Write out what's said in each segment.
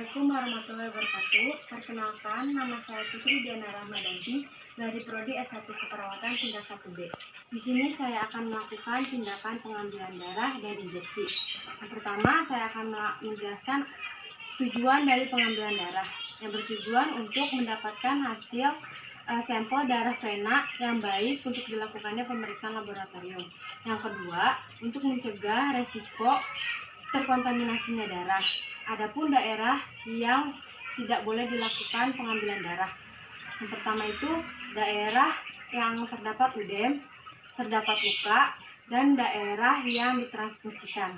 Assalamualaikum warahmatullahi wabarakatuh. Perkenalkan, nama saya Putri Diana Rahmadanti dari Prodi S1 Keperawatan tingkat 1B. Di sini saya akan melakukan tindakan pengambilan darah dan injeksi. Yang pertama, saya akan menjelaskan tujuan dari pengambilan darah, yang bertujuan untuk mendapatkan hasil sampel darah vena yang baik untuk dilakukannya pemeriksaan laboratorium. Yang kedua, untuk mencegah resiko terkontaminasinya darah. Adapun daerah yang tidak boleh dilakukan pengambilan darah. Yang pertama itu daerah yang terdapat udem, terdapat luka, dan daerah yang ditransfusikan.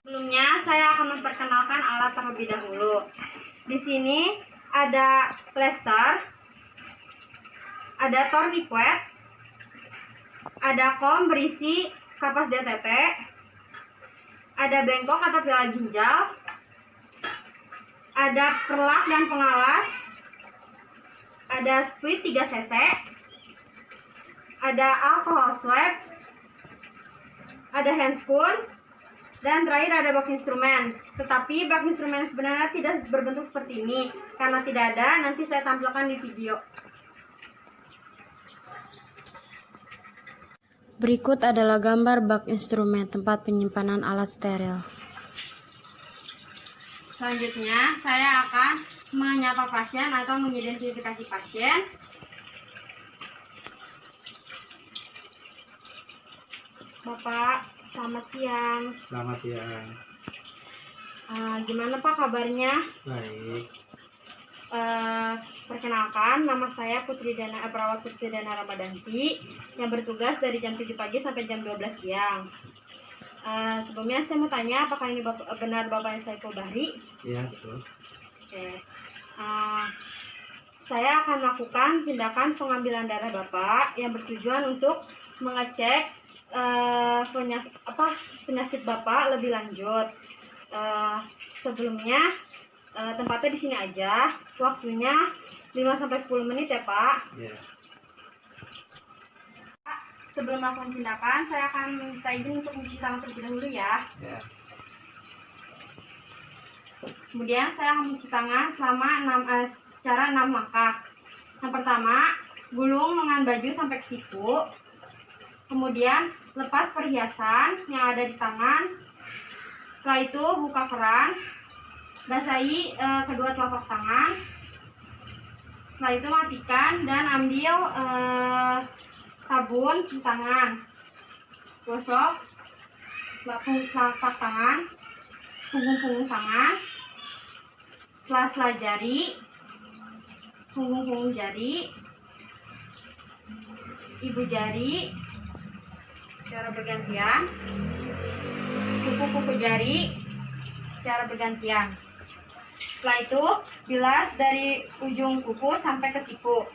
Sebelumnya saya akan memperkenalkan alat terlebih dahulu. Di sini ada plester, ada tourniquet, ada kom berisi kapas DTT, ada bengkok atau piala ginjal, ada perlak dan pengawas, ada squid 3 cc, ada alcohol swab, ada handscoon, dan terakhir ada bak instrumen. Tetapi bak instrumen sebenarnya tidak berbentuk seperti ini. Karena tidak ada, nanti saya tampilkan di video. Berikut adalah gambar bak instrumen tempat penyimpanan alat steril. Selanjutnya, saya akan menyapa pasien atau mengidentifikasi pasien. Bapak, selamat siang. Selamat siang. Gimana Pak kabarnya? Baik. Perkenalkan, nama saya Perawat Putri Diana Rahmadanti yang bertugas dari jam 7 pagi sampai jam 12 siang. Sebelumnya saya mau tanya, apakah ini benar Bapak Saiful Bahri? Iya, betul. Oke. Saya akan melakukan tindakan pengambilan darah Bapak yang bertujuan untuk mengecek penyakit Bapak lebih lanjut. Sebelumnya tempatnya di sini aja. Waktunya 5-10 menit ya, Pak. Iya. Sebelum melakukan tindakan, saya akan minta izin untuk mencuci tangan terlebih dahulu ya. Iya. Kemudian saya akan mencuci tangan selama secara 6 langkah. Yang pertama, gulung lengan baju sampai ke siku. Kemudian lepas perhiasan yang ada di tangan. Setelah itu buka keran, basahi kedua telapak tangan. Setelah itu matikan dan ambil sabun cuci tangan. Gosok telapak tangan, punggung tangan, sela-sela jari, punggung jari, ibu jari secara bergantian, kuku jari secara bergantian. Setelah itu bilas dari ujung kuku sampai ke siku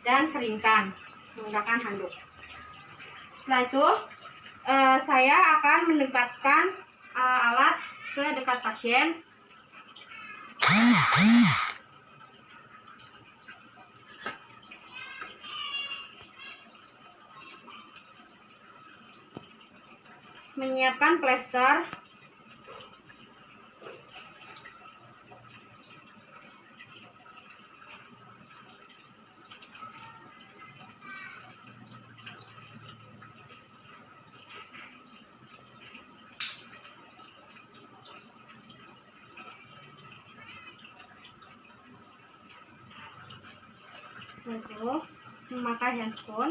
dan keringkan menggunakan handuk. Setelah itu saya akan mendekatkan alat ke dekat pasien. Menyiapkan plester, lalu memakai handscoon.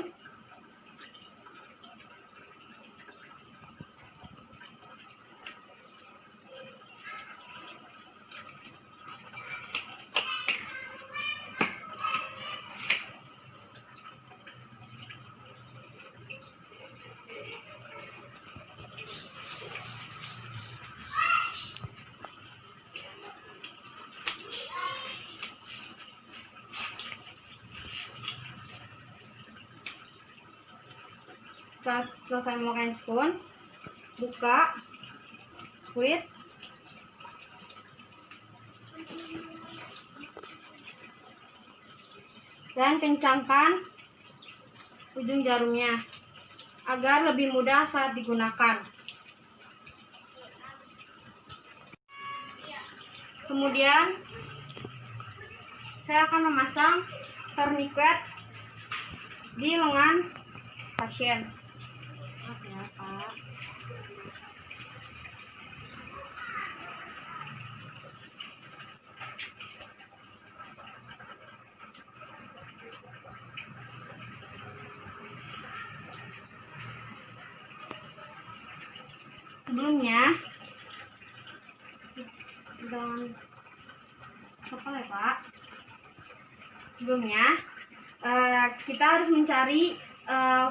Setelah selesai memakai handscoon, buka squid, dan kencangkan ujung jarumnya agar lebih mudah saat digunakan. Kemudian saya akan memasang tourniquet di lengan pasien. Oke ya, Pak. Sebelumnya dengan apa ya, Pak? Sebelumnya kita harus mencari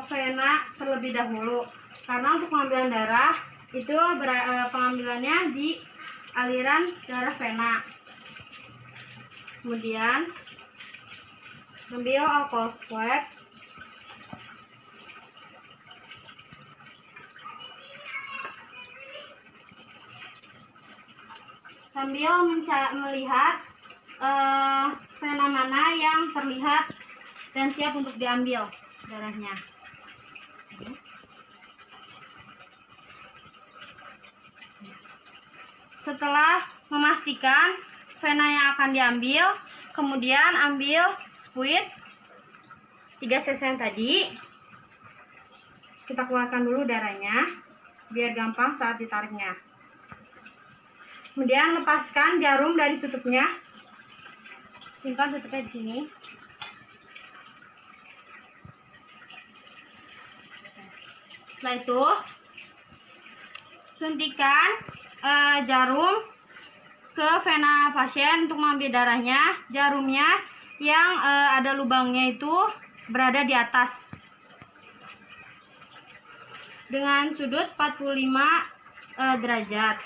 vena terlebih dahulu, karena untuk pengambilan darah itu pengambilannya di aliran darah vena. Kemudian ambil alkohol swab, sambil melihat vena mana yang terlihat dan siap untuk diambil darahnya. Setelah memastikan vena yang akan diambil, kemudian ambil spuit 3 cc yang tadi. Kita keluarkan dulu darahnya biar gampang saat ditariknya. Kemudian lepaskan jarum dari tutupnya. Simpan tutupnya di sini. Setelah itu, suntikan jarum ke vena pasien untuk mengambil darahnya. Jarumnya yang ada lubangnya itu berada di atas dengan sudut 45 derajat.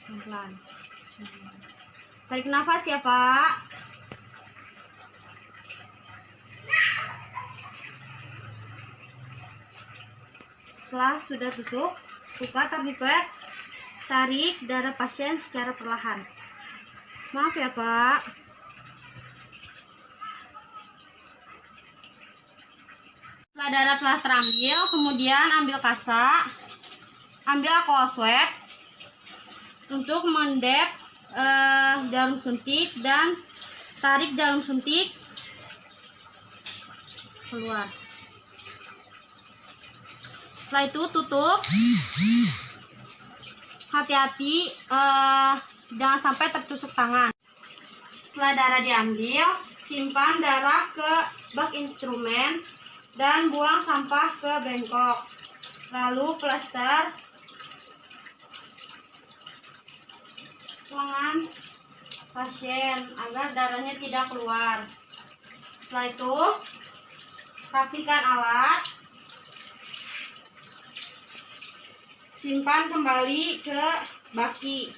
Pelan-pelan. Tarik nafas ya, Pak. Setelah sudah tusuk, buka tourniquet, tarik darah pasien secara perlahan. Maaf ya, Pak. Setelah darah telah terambil, kemudian ambil kasa, ambil alkohol swab untuk mendep jarum suntik dan tarik jarum suntik keluar. Setelah itu tutup. Hati-hati jangan sampai tertusuk tangan. Setelah darah diambil, simpan darah ke bak instrumen dan buang sampah ke bengkok. Lalu plester lengan pasien agar darahnya tidak keluar. Setelah itu, rapikan alat, simpan kembali ke baki.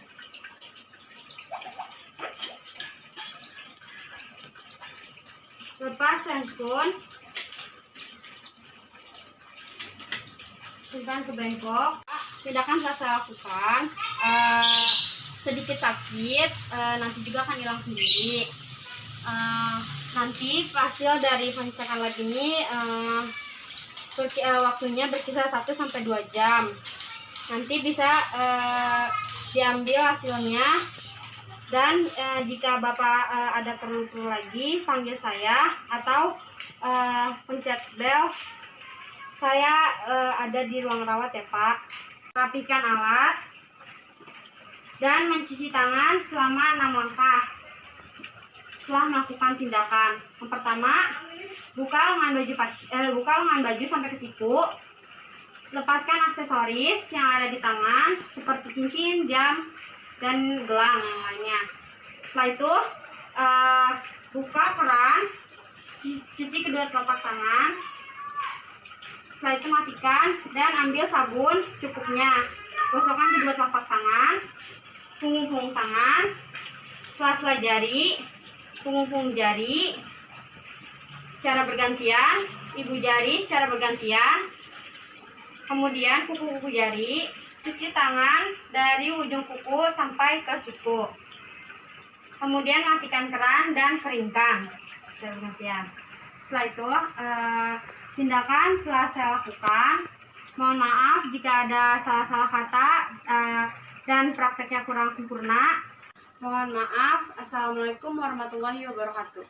Lepas handphone, simpan ke bengkok. Tindakan saya lakukan sedikit sakit, nanti juga akan hilang sendiri. Nanti hasil dari pengecekan lab ini waktunya berkisar 1-2 jam. Nanti bisa diambil hasilnya, dan jika Bapak ada perlu lagi panggil saya atau pencet bel. Saya ada di ruang rawat ya, Pak. Rapikan alat dan mencuci tangan selama 6 langkah setelah melakukan tindakan. Yang pertama, buka lengan baju sampai ke siku. Lepaskan aksesoris yang ada di tangan seperti cincin, jam, dan gelang yang lainnya. Setelah itu, buka keran, cuci kedua telapak tangan. Setelah itu matikan dan ambil sabun secukupnya. Gosokkan kedua telapak tangan, punggung tangan, sela-sela jari, punggung jari secara bergantian, ibu jari secara bergantian. Kemudian kuku-kuku jari, cuci tangan dari ujung kuku sampai ke siku. Kemudian matikan keran dan keringkan secara bergantian. Setelah itu, tindakan telah saya lakukan. Mohon maaf jika ada salah-salah kata dan prakteknya kurang sempurna. Mohon maaf. Assalamualaikum warahmatullahi wabarakatuh.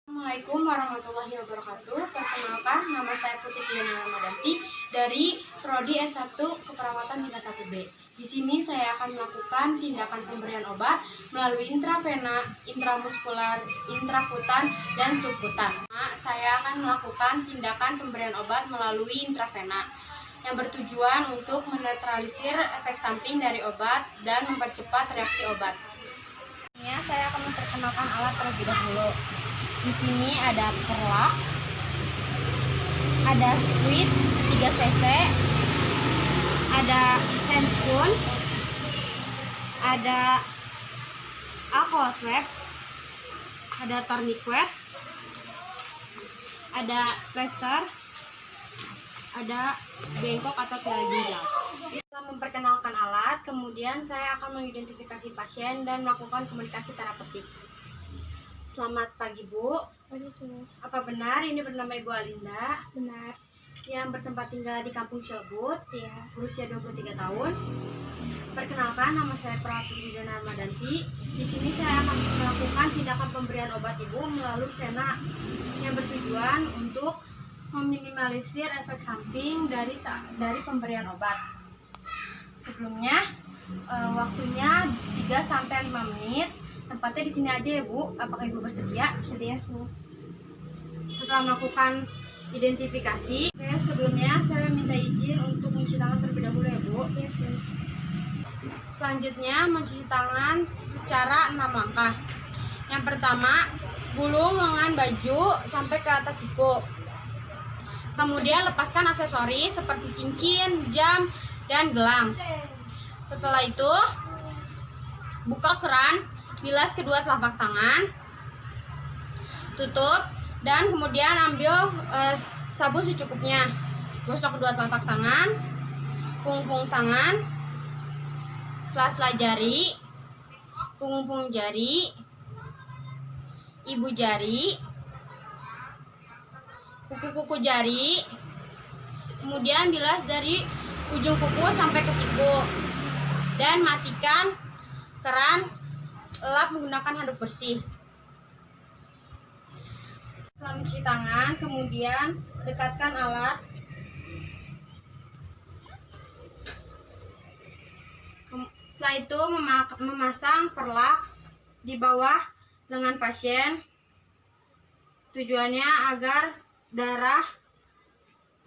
Assalamualaikum warahmatullahi wabarakatuh. Perkenalkan, nama saya Putri Diana Ramadanti dari Prodi S1 Keperawatan tingkat 1B. Di sini saya akan melakukan tindakan pemberian obat melalui intravena, intramuskular, intrakutan, dan subkutan. Saya akan melakukan tindakan pemberian obat melalui intravena yang bertujuan untuk menetralisir efek samping dari obat dan mempercepat reaksi obat. Saya akan memperkenalkan alat terlebih dahulu. Di sini ada perlak, ada squid 3 cc, ada hand spoon, ada alcohol swab, ada tourniquet, ada plaster, ada bengkok atau piala ginjal. Setelah memperkenalkan alat, kemudian saya akan mengidentifikasi pasien dan melakukan komunikasi terapeutik. Selamat pagi, Bu. Pagi, Sus. Apa benar ini bernama Ibu Alinda? Benar. Yang bertempat tinggal di Kampung Cilebut, Iya. berusia 23 tahun. Perkenalkan, nama saya Putri Diana Ramadanti. Di sini saya akan melakukan tindakan pemberian obat Ibu melalui vena yang bertujuan untuk meminimalisir efek samping dari pemberian obat. Sebelumnya, waktunya 3-5 menit. Tempatnya di sini aja ya, Bu. Apakah Ibu bersedia? Sedia, Sus. Setelah melakukan identifikasi, sebelumnya saya minta izin untuk mencuci tangan terlebih dahulu ya, Bu. Iya, Sus. Selanjutnya, mencuci tangan secara 6 langkah. Yang pertama, gulung lengan baju sampai ke atas siku. Kemudian lepaskan aksesoris seperti cincin, jam, dan gelang. Setelah itu, buka keran, bilas kedua telapak tangan, tutup, dan kemudian ambil sabun secukupnya. Gosok kedua telapak tangan, punggung tangan, sela-sela jari, punggung jari, ibu jari, kuku-kuku jari, kemudian bilas dari ujung kuku sampai ke siku, dan matikan keran, lap menggunakan handuk bersih. Setelah mencuci tangan, kemudian dekatkan alat. Setelah itu memasang perlak di bawah lengan pasien. Tujuannya agar darah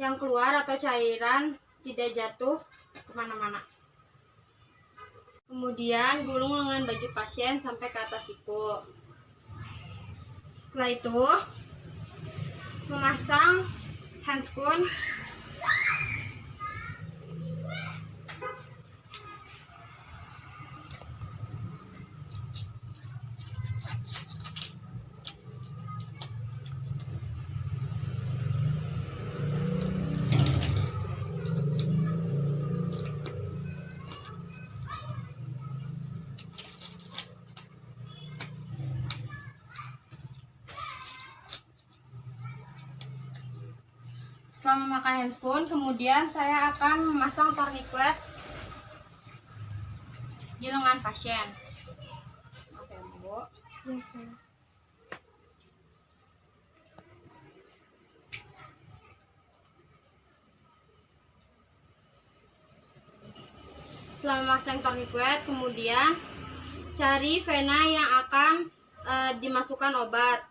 yang keluar atau cairan tidak jatuh kemana-mana. Kemudian gulung lengan baju pasien sampai ke atas siku. Setelah itu memasang handscoon Setelah memakai handscoon, kemudian saya akan memasang tourniquet di lengan pasien. Oke, Bu. Iya, Sus. Setelah memasang tourniquet, kemudian cari vena yang akan dimasukkan obat.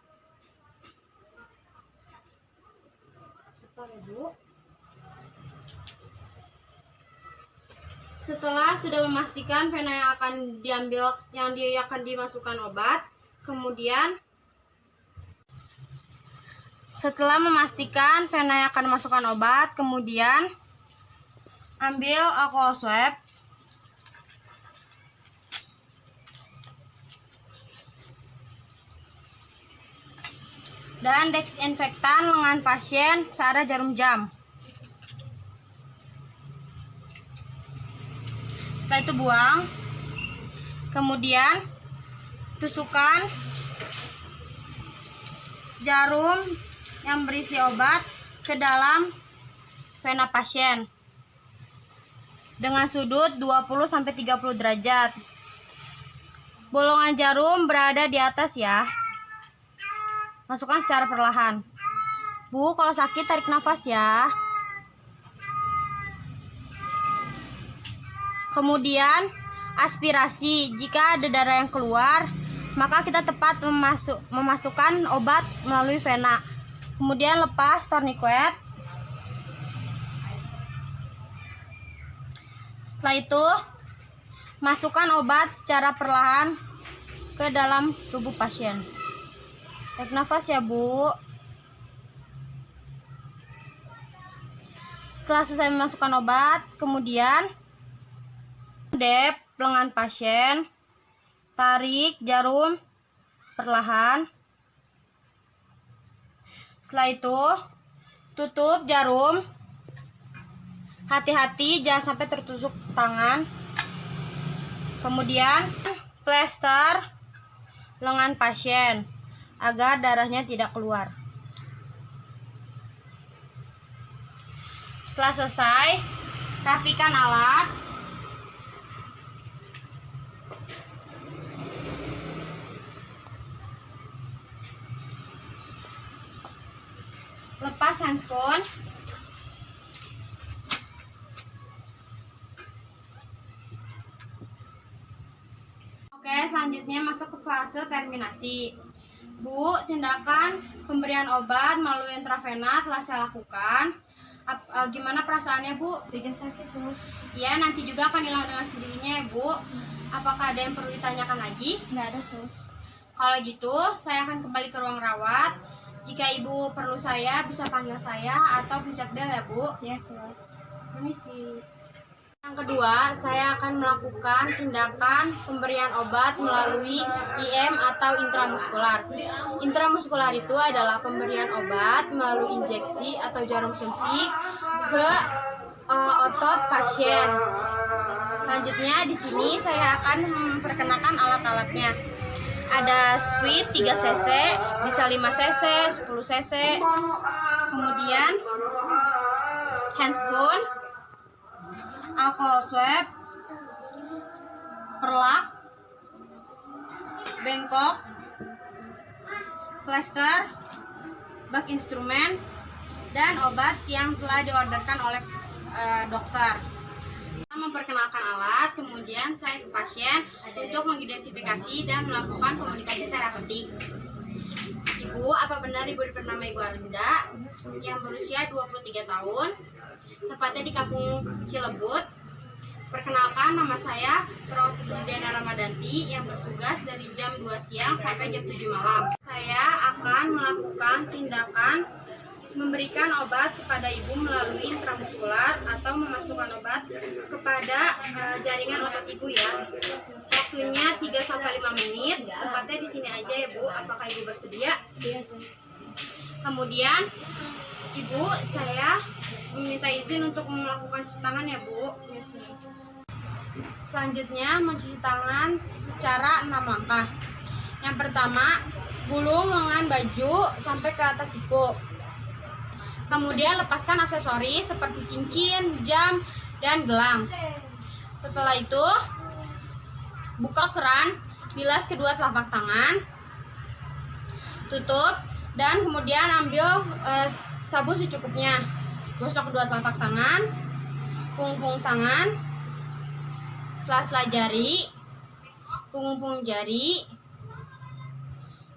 Bu. Setelah sudah memastikan vena yang akan diambil, yang akan dimasukkan obat, kemudian setelah memastikan vena yang akan dimasukkan obat, kemudian ambil alcohol swab. Dan desinfektan lengan pasien searah jarum jam. Setelah itu buang. Kemudian tusukkan jarum yang berisi obat ke dalam vena pasien dengan sudut 20-30 derajat. Bolongan jarum berada di atas ya. Masukkan secara perlahan. Bu, kalau sakit tarik nafas ya. Kemudian aspirasi. Jika ada darah yang keluar, maka kita tepat memasukkan obat melalui vena. Kemudian lepas tourniquet. Setelah itu, masukkan obat secara perlahan ke dalam tubuh pasien. Tarik nafas ya, Bu. Setelah selesai memasukkan obat, kemudian dep lengan pasien, tarik jarum perlahan. Setelah itu, tutup jarum. Hati-hati jangan sampai tertusuk tangan. Kemudian plester lengan pasien agar darahnya tidak keluar. Setelah selesai, rapikan alat. Lepas handscoon. Oke, selanjutnya masuk ke fase terminasi. Bu, tindakan pemberian obat melalui intravena telah saya lakukan. Gimana perasaannya, Bu? Bikin sakit, Sus. Ya, nanti juga akan hilang dengan sendirinya ya, Bu. Apakah ada yang perlu ditanyakan lagi? Nggak ada, Sus. Kalau gitu, saya akan kembali ke ruang rawat. Jika Ibu perlu saya, bisa panggil saya atau pencet bel ya, Bu. Ya, Sus. Permisi. Yang kedua, saya akan melakukan tindakan pemberian obat melalui IM atau intramuskular. Intramuskular itu adalah pemberian obat melalui injeksi atau jarum suntik ke otot pasien. Selanjutnya di sini saya akan memperkenalkan alat-alatnya. Ada squeeze 3 cc, bisa 5 cc, 10 cc. Kemudian handscoon, alcohol swab, perlak, bengkok, plester, bak instrumen, dan obat yang telah diorderkan oleh dokter. Saya memperkenalkan alat, kemudian saya ke pasien untuk mengidentifikasi dan melakukan komunikasi terapeutik. Ibu, apa benar Ibu bernama Ibu Arlinda yang berusia 23 tahun, tepatnya di Kampung Cilebut? Perkenalkan, nama saya Perawat Putri Diana Ramadanti yang bertugas dari jam 2 siang sampai jam 7 malam. Saya akan melakukan tindakan memberikan obat kepada Ibu melalui intramuskular atau memasukkan obat kepada jaringan otot Ibu ya. Waktunya 3-5 menit, tepatnya di sini aja ya, Bu. Apakah Ibu bersedia? Sedia, Sus. Kemudian Ibu, saya meminta izin untuk melakukan cuci tangan ya, Bu. Ya, Sus. Selanjutnya mencuci tangan secara 6 langkah. Yang pertama, gulung lengan baju sampai ke atas siku. Kemudian lepaskan aksesoris seperti cincin, jam, dan gelang. Setelah itu, buka keran, bilas kedua telapak tangan, tutup, dan kemudian ambil sabun secukupnya. Gosok kedua telapak tangan, punggung tangan, sela-sela jari, punggung jari,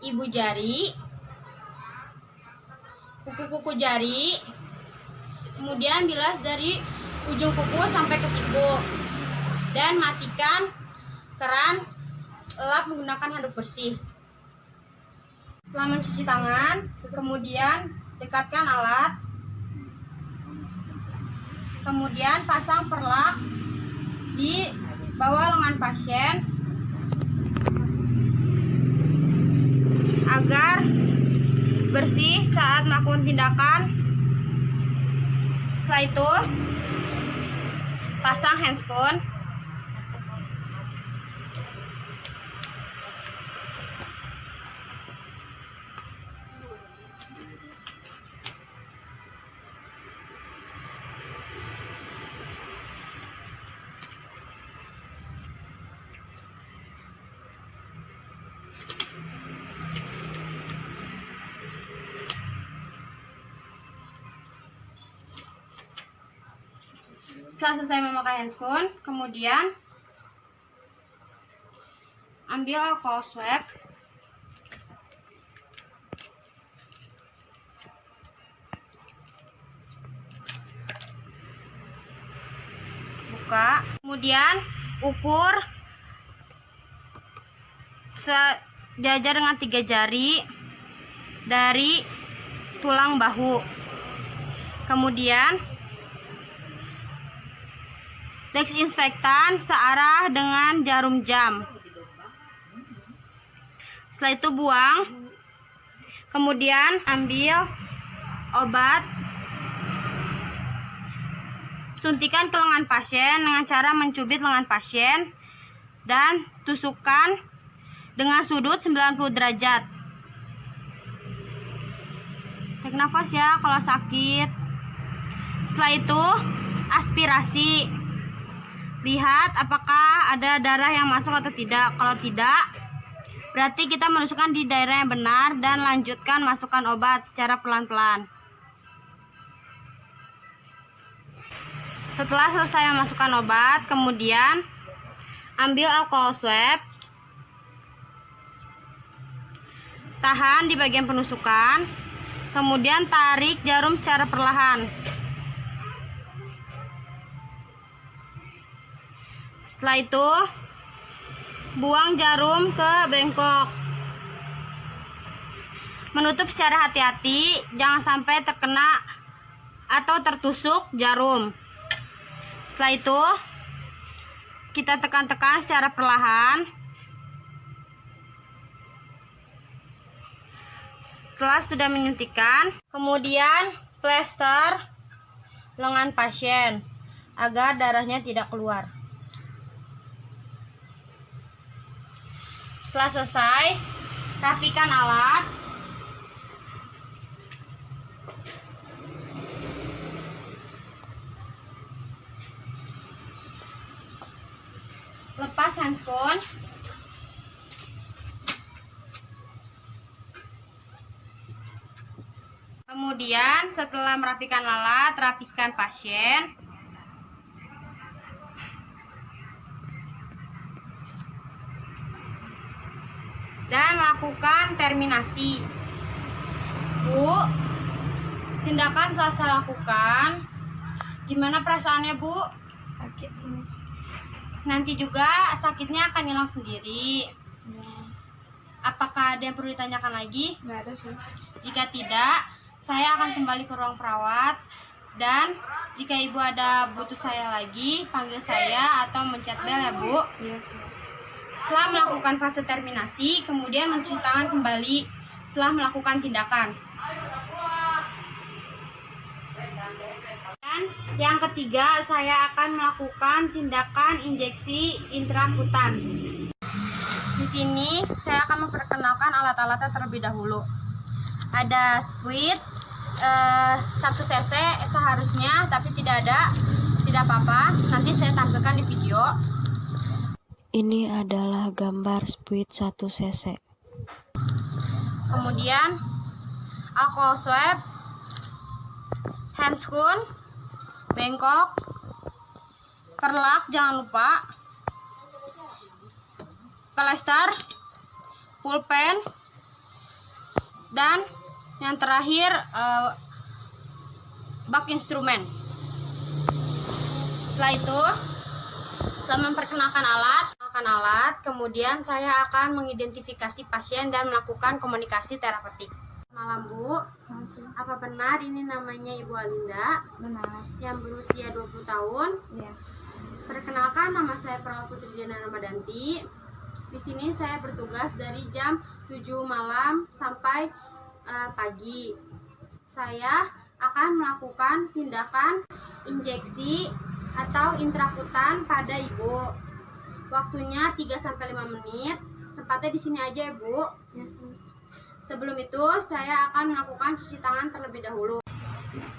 ibu jari, kuku-kuku jari, kemudian bilas dari ujung kuku sampai ke siku, dan matikan keran, lap menggunakan handuk bersih. Setelah mencuci tangan, kemudian dekatkan alat, kemudian pasang perlak di bawah lengan pasien agar bersih saat melakukan tindakan. Setelah itu, pasang handscoon. Setelah selesai memakai handphone, kemudian ambil alkohol swab. Buka, kemudian ukur sejajar dengan 3 jari dari tulang bahu. Kemudian desinfektan searah dengan jarum jam. Setelah itu buang. Kemudian ambil obat, suntikan ke lengan pasien dengan cara mencubit lengan pasien dan tusukkan dengan sudut 90 derajat. Tarik nafas ya kalau sakit. Setelah itu aspirasi. Lihat apakah ada darah yang masuk atau tidak. Kalau tidak, berarti kita menusukkan di daerah yang benar dan lanjutkan masukkan obat secara pelan-pelan. Setelah selesai memasukkan obat, kemudian ambil alkohol swab. Tahan di bagian penusukan. Kemudian tarik jarum secara perlahan. Setelah itu buang jarum ke bengkok. Menutup secara hati-hati, jangan sampai terkena atau tertusuk jarum. Setelah itu kita tekan-tekan secara perlahan. Setelah sudah menyuntikkan, kemudian plester lengan pasien agar darahnya tidak keluar. Setelah selesai, rapikan alat. Lepas handphone. Kemudian setelah merapikan alat, rapikan pasien. Dan lakukan terminasi. Bu, tindakan telah saya lakukan. Gimana perasaannya, Bu? Sakit sih, Miss. Nanti juga sakitnya akan hilang sendiri. Ya. Apakah ada yang perlu ditanyakan lagi? Nggak ada sih. Jika tidak, saya akan kembali ke ruang perawat. Dan jika Ibu ada butuh saya lagi, panggil saya atau mencet bel ya, Bu. Iya sih, Miss. Setelah melakukan fase terminasi, kemudian mencuci tangan kembali setelah melakukan tindakan. Dan yang ketiga, saya akan melakukan tindakan injeksi intrakutan. Di sini saya akan memperkenalkan alat-alatnya terlebih dahulu. Ada spuit 1 cc seharusnya, tapi tidak ada, tidak apa-apa. Nanti saya tampilkan di video. Ini adalah gambar spuit 1 cc. Kemudian alkohol swab, handscoon, bengkok, perlak jangan lupa, plester, pulpen, dan yang terakhir bak instrumen. Setelah itu, setelah memperkenalkan alat, kemudian saya akan mengidentifikasi pasien dan melakukan komunikasi terapeutik. Malam, Bu. Langsung. Apa benar ini namanya Ibu Alinda Benar. yang berusia 20 tahun? Iya. Perkenalkan, nama saya Prawa Putri Diana Ramadanti. Di sini saya bertugas dari jam 7 malam sampai pagi. Saya akan melakukan tindakan injeksi atau intrakutan pada Ibu. Waktunya 3-5 menit. Tempatnya di sini aja, Ibu. Yes, Miss. Sebelum itu, saya akan melakukan cuci tangan terlebih dahulu.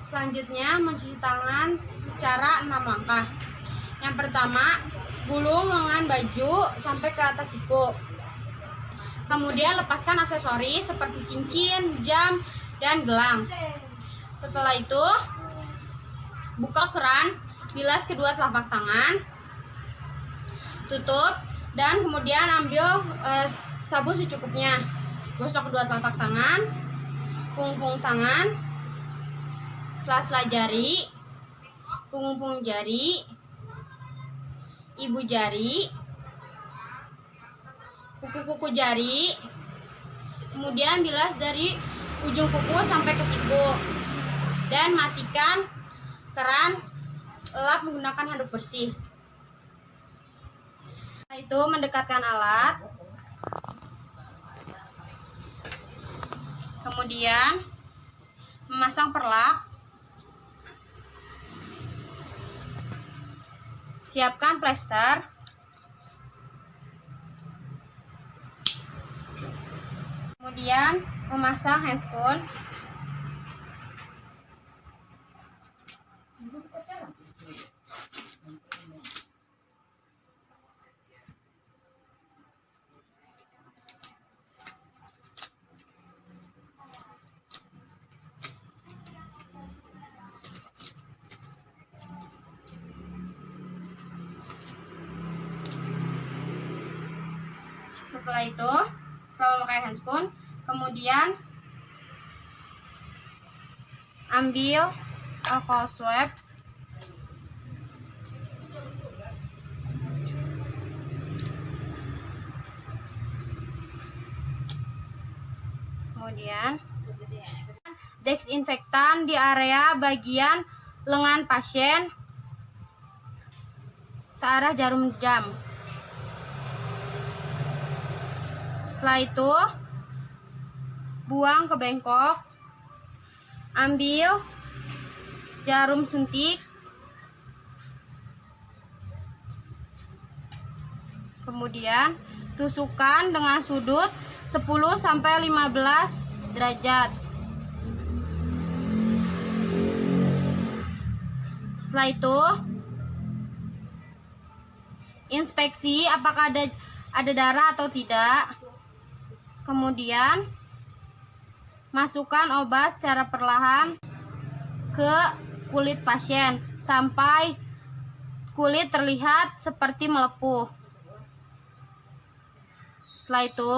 Selanjutnya, mencuci tangan secara 6 langkah. Yang pertama, gulung lengan baju sampai ke atas siku. Kemudian, lepaskan aksesoris seperti cincin, jam, dan gelang. Setelah itu, buka keran bilas kedua telapak tangan, tutup, dan kemudian ambil sabun secukupnya. Gosok kedua telapak tangan, punggung tangan, sela-sela jari, punggung jari, ibu jari, kuku-kuku jari, kemudian bilas dari ujung kuku sampai ke siku, dan matikan keran, lap menggunakan handuk bersih. Setelah itu mendekatkan alat, kemudian memasang perlak, siapkan plester, kemudian memasang handscoon, setelah itu, setelah memakai handscoon, kemudian ambil alcohol swab, kemudian desinfektan di area bagian lengan pasien searah jarum jam. Setelah itu buang ke bengkok, ambil jarum suntik, kemudian tusukkan dengan sudut 10-15 derajat. Setelah itu inspeksi apakah ada darah atau tidak. Kemudian masukkan obat secara perlahan ke kulit pasien sampai kulit terlihat seperti melepuh. Setelah itu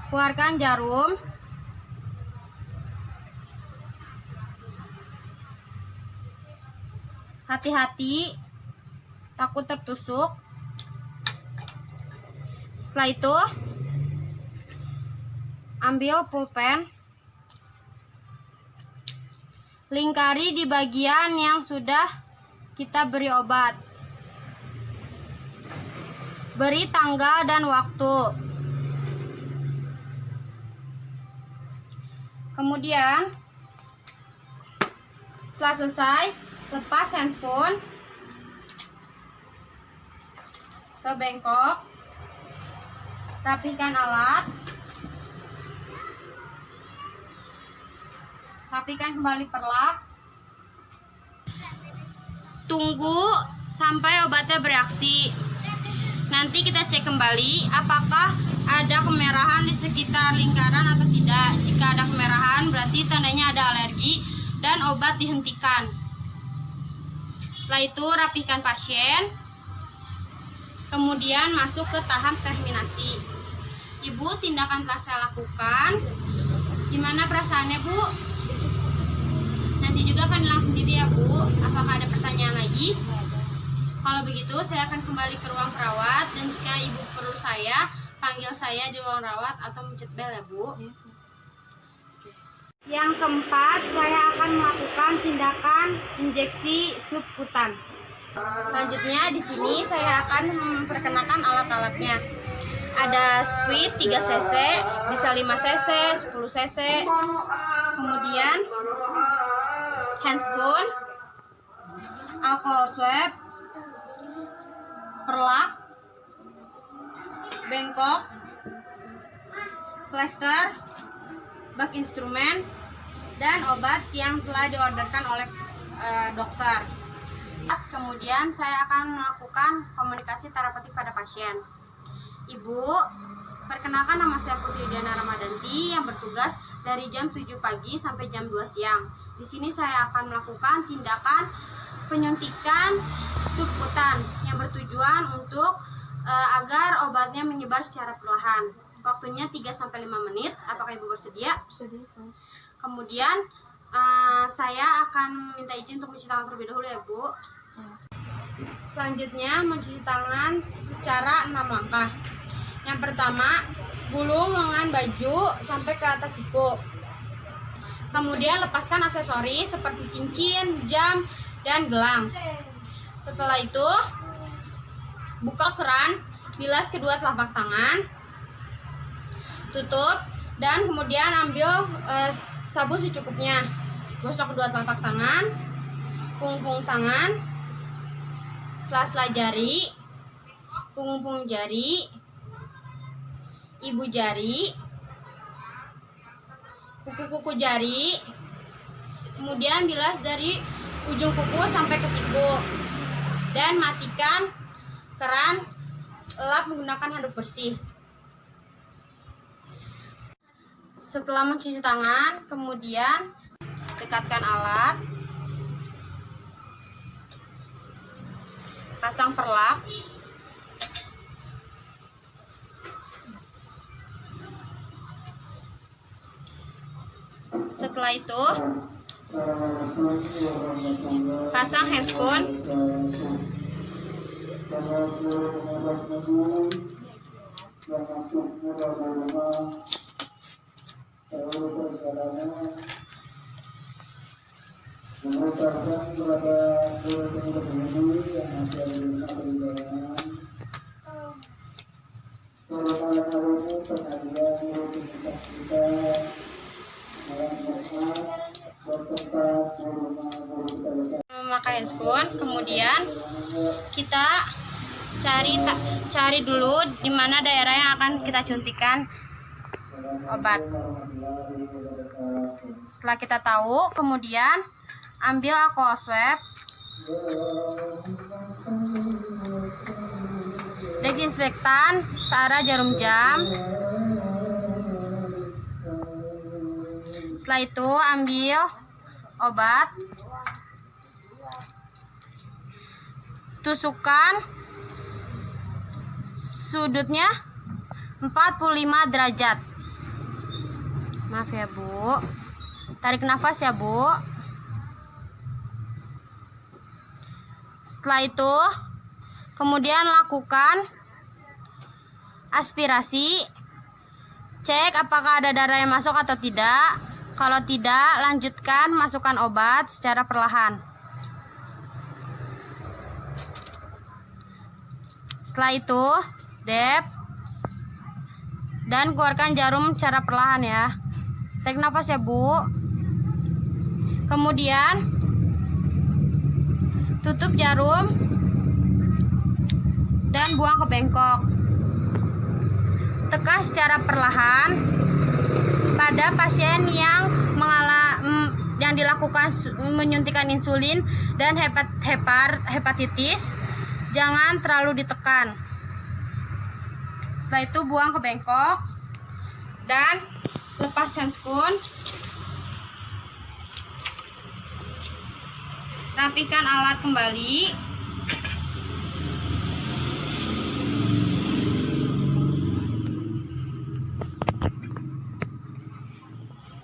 keluarkan jarum, hati-hati takut tertusuk. Setelah itu ambil pulpen, lingkari di bagian yang sudah kita beri obat, beri tanggal dan waktu. Kemudian setelah selesai, lepas handscoon ke bengkok, rapikan alat, rapikan kembali perlak, tunggu sampai obatnya bereaksi. Nanti kita cek kembali apakah ada kemerahan di sekitar lingkaran atau tidak. Jika ada kemerahan berarti tandanya ada alergi dan obat dihentikan. Setelah itu rapikan pasien, kemudian masuk ke tahap terminasi. Ibu, tindakan telah saya lakukan. Gimana perasaannya, Bu? Nanti juga akan hilang sendiri ya, Bu. Apakah ada pertanyaan lagi? Kalau begitu, saya akan kembali ke ruang perawat. Dan jika Ibu perlu saya, panggil saya di ruang rawat atau mencet bel ya, Bu. Yang keempat, saya akan melakukan tindakan injeksi subkutan. Selanjutnya di sini saya akan memperkenalkan alat-alatnya. Ada squid 3 cc, bisa 5 cc, 10 cc. Kemudian handscoon, alcohol swab, perlak, bengkok, plester, bak instrumen, dan obat yang telah diorderkan oleh dokter. Kemudian saya akan melakukan komunikasi terapeutik pada pasien. Ibu, perkenalkan nama saya Putri Diana Ramadanti yang bertugas dari jam 7 pagi sampai jam 2 siang. Di sini saya akan melakukan tindakan penyuntikan subkutan yang bertujuan untuk agar obatnya menyebar secara perlahan. Waktunya 3-5 menit. Apakah Ibu bersedia? Sedih, Sus. Kemudian saya akan minta izin untuk mencuci tangan terlebih dahulu ya Bu. Selanjutnya mencuci tangan secara 6 langkah. Yang pertama, gulung lengan baju sampai ke atas siku. Kemudian lepaskan aksesoris seperti cincin, jam, dan gelang. Setelah itu, buka keran, bilas kedua telapak tangan, tutup, dan kemudian ambil sabun secukupnya. Gosok kedua telapak tangan, punggung tangan, sela-sela jari, punggung jari, ibu jari, kuku-kuku jari, kemudian bilas dari ujung kuku sampai ke siku, dan matikan keran, lap menggunakan handuk bersih. Setelah mencuci tangan, kemudian dekatkan alat, pasang perlap, setelah itu pasang handscoon, memakai handscoon. Kemudian kita cari dulu di mana daerah yang akan kita suntikan obat. Setelah kita tahu, kemudian ambil alkohol swab, desinfektan searah jarum jam. Setelah itu ambil obat, tusukkan sudutnya 45 derajat. Maaf ya Bu. Tarik nafas ya Bu. Setelah itu kemudian lakukan aspirasi. Cek apakah ada darah yang masuk atau tidak. Kalau tidak, lanjutkan masukkan obat secara perlahan. Setelah itu, dep dan keluarkan jarum secara perlahan ya. Tarik nafas ya Bu. Kemudian tutup jarum dan buang ke bengkok. Tekan secara perlahan pada pasien yang dilakukan menyuntikan insulin dan hepatitis. Jangan terlalu ditekan. Setelah itu buang ke bengkok dan lepas handscoon. Rapikan alat kembali.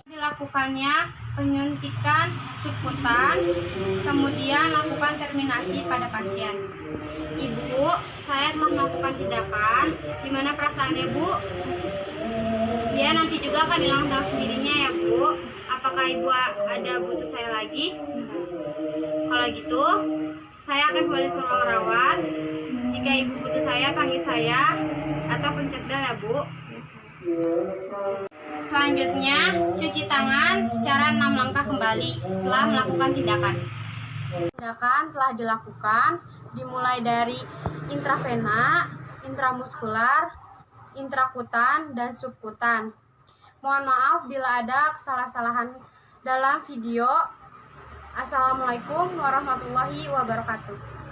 Dilakukannya penyuntikan subkutan, kemudian lakukan terminasi pada pasien. Ibu, saya telah melakukan tindakan. Gimana perasaannya Bu? Dia nanti juga akan hilang dengan sendirinya ya Bu. Apakah Ibu ada butuh saya lagi? Kalau gitu, saya akan kembali ke ruang rawat. Jika Ibu butuh saya, panggil saya atau pencet bel ya Bu. Selanjutnya, cuci tangan secara 6 langkah kembali setelah melakukan tindakan. Tindakan telah dilakukan dimulai dari intravena, intramuskular, intrakutan, dan subkutan. Mohon maaf bila ada kesalahan dalam video. Assalamualaikum warahmatullahi wabarakatuh.